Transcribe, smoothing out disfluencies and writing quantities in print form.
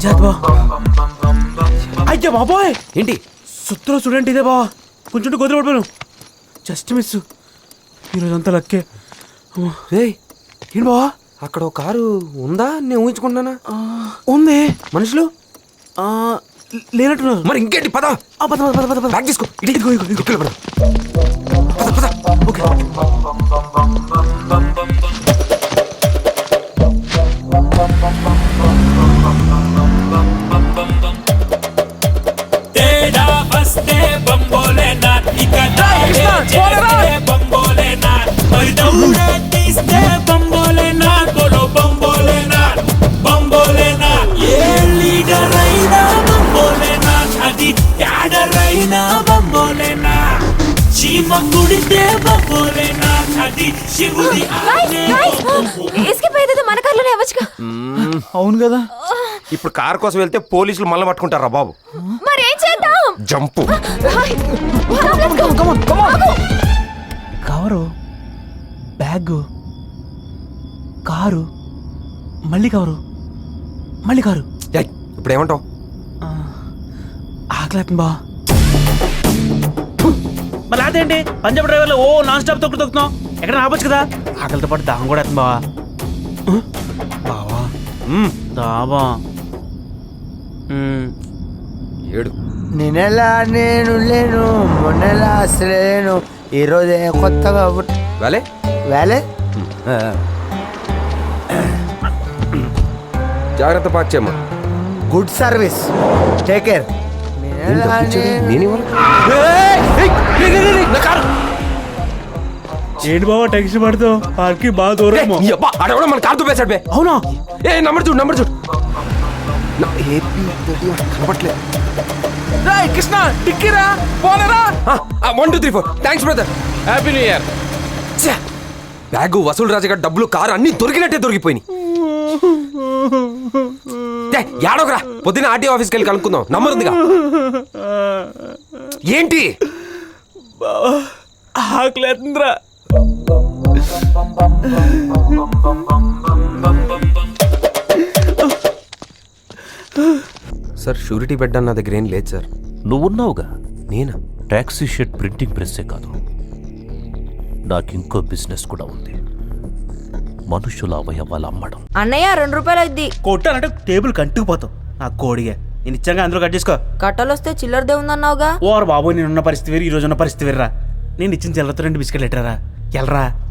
జాత్ అయ్యా బాబోయ్, ఏంటి సుత్తులో స్టూడెంట్ ఇదే బావా, కొంచెం గొద్దులు పడిపోయాను. Just miss. ఈరోజంతా లక్కే. రేయ్ ఏంటి బావా? అక్కడ ఒక కారు ఉందా? నేను ఊహించుకుంటున్నానా? ఉంది. మనుషులు లేనట్టున్నారు. మరి ఇంకేంటి? పద పద పద పద పద. బ్యాగ్ తీసుకో. ఇదిగో పద. పద. ఓకే. అవును కదా. ఇప్పుడు కార్ కోసం వెళ్తే పోలీసులు మళ్ళీ పట్టుకుంటారా బాబు? జంపు. కవరు, బ్యాగ్, కారు, మళ్ళీ కవరు, మళ్ళీ కారు. ఇప్పుడు ఏమంటావు? ఆకలేతుంది బా. మరి అదేంటి పంజాబ్ డ్రైవర్లో ఓ నాన్ స్టాప్ తొక్కుతున్నాం, ఎక్కడ ఆపచ్చు కదా. ఆకలితో పాటు దాహం కూడా అవుతుంది బావా. బావా దాబా ఏడు. నిన్నెలా నేను లేను, మొన్నెలా అసలేను, ఈరోజే కొత్తగా వేలే వేలే. జాగ్రత్త పార్క్ చేయమ్మా. Good service, take care. ఏంటి బాబా టెన్షన్ పడుతూ? పార్కి బాగా దూరం. అడగడం మన కారు తుప్పేశాడు బే. అవునా? ఏ నంబర్ చూడు. కనపట్లేదు. కృష్ణ టిక్కిరా పోనరా. 1 2 3 4. Thanks brother. Happy new year. Bag, వసూలు రాజు గారి డబ్బులు, కారు అన్ని దొరికినట్టే దొరికిపోయినాయి. యాడోకరా, పొద్దున్న ఆర్టీఓ ఆఫీస్కి వెళ్ళి కనుక్కుందాం. నంబర్ ఉందిగా. ఏంటి ఆకలేతుందిరా. సార్, షూరిటీ బెడ్ అన్న దగ్గర ఏం లేదు సార్. నువ్వున్నావుగా. నేనా? టాక్సీ షెడ్ ప్రింటింగ్ ప్రెస్సే కాదు, నాకు ఇంకో బిజినెస్ కూడా ఉంది. మనుషుల అవయవాలు అమ్మడం. అన్నయ్య 2 రూపాయలు అయింది. కొట్టానంటే టేబుల్ కంటుకుపోతాం. నా కోడిగా నేను ఇచ్చాగా, అందులో కట్ చేసుకో. కట్టలొస్తే చిల్లరదే ఉందన్నావుగా. ఓరు బాబు, నేనున్న పరిస్థితి వేరు, ఈ రోజు ఉన్న పరిస్థితి వేర్రా. నేను ఇచ్చిన చిల్లరతో 2 బిస్కెట్లు ఎట్టారా. ఎల్రా.